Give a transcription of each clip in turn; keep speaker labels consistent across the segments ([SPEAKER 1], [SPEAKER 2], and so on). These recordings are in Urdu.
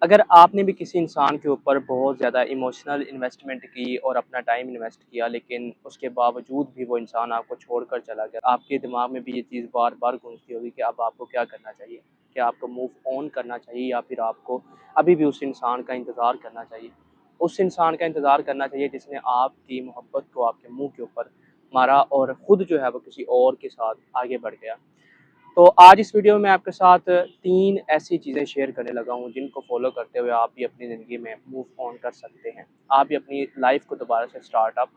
[SPEAKER 1] اگر آپ نے بھی کسی انسان کے اوپر بہت زیادہ ایموشنل انویسٹمنٹ کی اور اپنا ٹائم انویسٹ کیا، لیکن اس کے باوجود بھی وہ انسان آپ کو چھوڑ کر چلا گیا، آپ کے دماغ میں بھی یہ چیز بار بار گونجتی ہوگی کہ اب آپ کو کیا کرنا چاہیے، کیا آپ کو موو آن کرنا چاہیے یا پھر آپ کو ابھی بھی اس انسان کا انتظار کرنا چاہیے، اس انسان کا انتظار کرنا چاہیے جس نے آپ کی محبت کو آپ کے منہ کے اوپر مارا اور خود جو ہے وہ کسی اور کے ساتھ آگے بڑھ گیا۔ تو آج اس ویڈیو میں آپ کے ساتھ 3 ایسی چیزیں شیئر کرنے لگا ہوں جن کو فالو کرتے ہوئے آپ بھی اپنی زندگی میں موو آن کر سکتے ہیں، آپ بھی اپنی لائف کو دوبارہ سے سٹارٹ اپ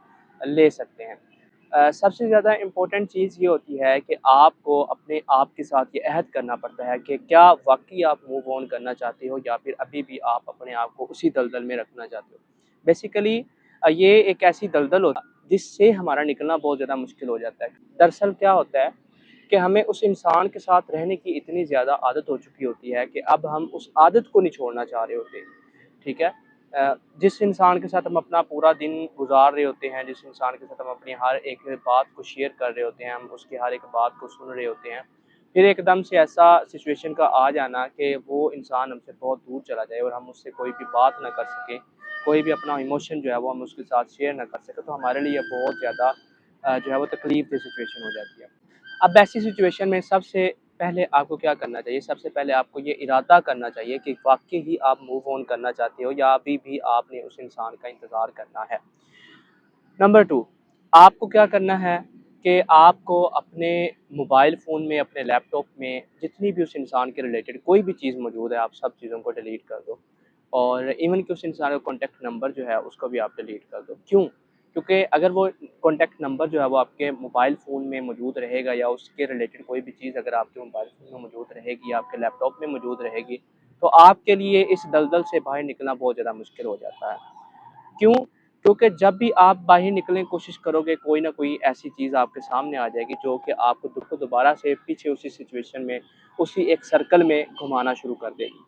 [SPEAKER 1] لے سکتے ہیں۔ سب سے زیادہ امپورٹنٹ چیز یہ ہوتی ہے کہ آپ کو اپنے آپ کے ساتھ یہ عہد کرنا پڑتا ہے کہ کیا واقعی آپ موو آن کرنا چاہتے ہو یا پھر ابھی بھی آپ اپنے آپ کو اسی دلدل میں رکھنا چاہتے ہو۔ بیسیکلی یہ ایک ایسی دلدل ہوتا ہے جس سے ہمارا نکلنا بہت زیادہ مشکل ہو جاتا ہے۔ دراصل کیا ہوتا ہے کہ ہمیں اس انسان کے ساتھ رہنے کی اتنی زیادہ عادت ہو چکی ہوتی ہے کہ اب ہم اس عادت کو نہیں چھوڑنا چاہ رہے ہوتے، ٹھیک ہے۔ جس انسان کے ساتھ ہم اپنا پورا دن گزار رہے ہوتے ہیں، جس انسان کے ساتھ ہم اپنی ہر ایک بات کو شیئر کر رہے ہوتے ہیں، ہم اس کی ہر ایک بات کو سن رہے ہوتے ہیں، پھر ایک دم سے ایسا سچویشن کا آ جانا کہ وہ انسان ہم سے بہت دور چلا جائے اور ہم اس سے کوئی بھی بات نہ کر سکیں، کوئی بھی اپنا ایموشن جو ہے وہ ہم اس کے ساتھ شیئر نہ کر سکیں، تو ہمارے لیے بہت زیادہ جو ہے وہ تکلیف دہ سچویشن ہو جاتی ہے۔ اب ایسی سچویشن میں سب سے پہلے آپ کو کیا کرنا چاہیے؟ سب سے پہلے آپ کو یہ ارادہ کرنا چاہیے کہ واقعی ہی آپ موو آن کرنا چاہتے ہو یا ابھی بھی آپ نے اس انسان کا انتظار کرنا ہے۔ نمبر 2، آپ کو کیا کرنا ہے کہ آپ کو اپنے موبائل فون میں، اپنے لیپ ٹاپ میں جتنی بھی اس انسان کے ریلیٹڈ کوئی بھی چیز موجود ہے، آپ سب چیزوں کو ڈیلیٹ کر دو، اور ایون کہ اس انسان کا کانٹیکٹ نمبر جو ہے اس کو بھی آپ ڈیلیٹ کر دو۔ کیوں؟ کیونکہ اگر وہ کانٹیکٹ نمبر جو ہے وہ آپ کے موبائل فون میں موجود رہے گا یا اس کے ریلیٹڈ کوئی بھی چیز اگر آپ کے موبائل فون میں موجود رہے گی، آپ کے لیپ ٹاپ میں موجود رہے گی، تو آپ کے لیے اس دلدل سے باہر نکلنا بہت زیادہ مشکل ہو جاتا ہے۔ کیوں؟ کیونکہ جب بھی آپ باہر نکلنے کی کوشش کرو گے، کوئی نہ کوئی ایسی چیز آپ کے سامنے آ جائے گی جو کہ آپ کو دوبارہ سے پیچھے اسی سچویشن میں، اسی ایک سرکل میں گھمانا شروع کر دے گی،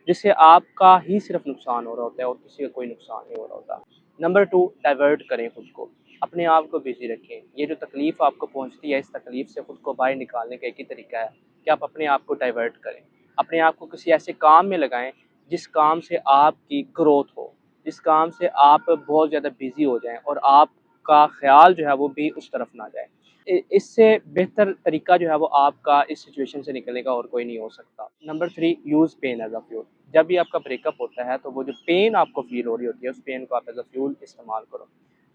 [SPEAKER 1] جس سے آپ کا ہی صرف نقصان ہو رہا ہوتا ہے اور کسی کا کوئی نقصان نہیں ہو رہا ہوتا۔ نمبر 2، ڈائیورٹ کریں خود کو، اپنے آپ کو بزی رکھیں۔ یہ جو تکلیف آپ کو پہنچتی ہے، اس تکلیف سے خود کو باہر نکالنے کا ایک ہی طریقہ ہے کہ آپ اپنے آپ کو ڈائیورٹ کریں، اپنے آپ کو کسی ایسے کام میں لگائیں جس کام سے آپ کی گروتھ ہو، جس کام سے آپ بہت زیادہ بزی ہو جائیں اور آپ کا خیال جو ہے وہ بھی اس طرف نہ جائے۔ اس سے بہتر طریقہ جو ہے وہ آپ کا اس سچویشن سے نکلنے کا اور کوئی نہیں ہو سکتا۔ Number 3، use pen as a fuel. جب بھی آپ کا بریک اپ ہوتا ہے تو وہ جو پین آپ کو فیل ہو رہی ہوتی ہے، اس پین کو آپ ایز اے فیول استعمال کرو۔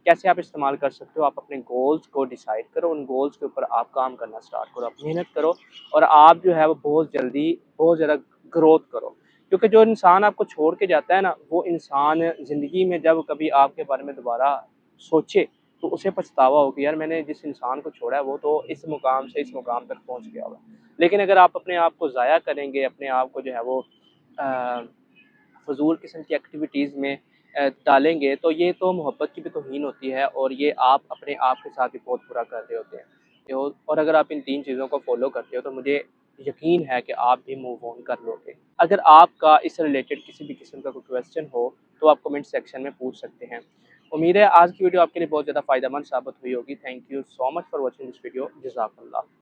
[SPEAKER 1] کیسے آپ استعمال کر سکتے ہو؟ آپ اپنے گولز کو ڈیسائیڈ کرو، ان گولز کے اوپر آپ کام کرنا سٹارٹ کرو، آپ محنت کرو، اور آپ جو ہے وہ بہت جلدی بہت زیادہ گروتھ کرو۔ کیونکہ جو انسان آپ کو چھوڑ کے جاتا ہے نا، وہ انسان زندگی میں جب کبھی آپ کے بارے میں دوبارہ سوچے تو اسے پچھتاوا ہو کہ یار میں نے جس انسان کو چھوڑا ہے وہ تو اس مقام سے اس مقام تک پہنچ گیا ہوگا۔ لیکن اگر آپ اپنے آپ کو ضائع کریں گے، اپنے آپ کو جو ہے وہ فضول قسم کی ایکٹیویٹیز میں ڈالیں گے، تو یہ تو محبت کی بھی توہین ہوتی ہے اور یہ آپ اپنے آپ کے ساتھ بھی بہت برا کر رہے ہوتے ہیں۔ اور اگر آپ ان 3 چیزوں کو فالو کرتے ہو تو مجھے یقین ہے کہ آپ بھی موو آن کر لو گے۔ اگر آپ کا اس ریلیٹڈ کسی بھی قسم کا کوئی کویسچن ہو تو آپ کمنٹ سیکشن میں پوچھ سکتے ہیں۔ امید ہے آج کی ویڈیو آپ کے لیے بہت زیادہ فائدہ مند ثابت ہوئی ہوگی۔ Thank you so much for watching this video. جزاک اللہ۔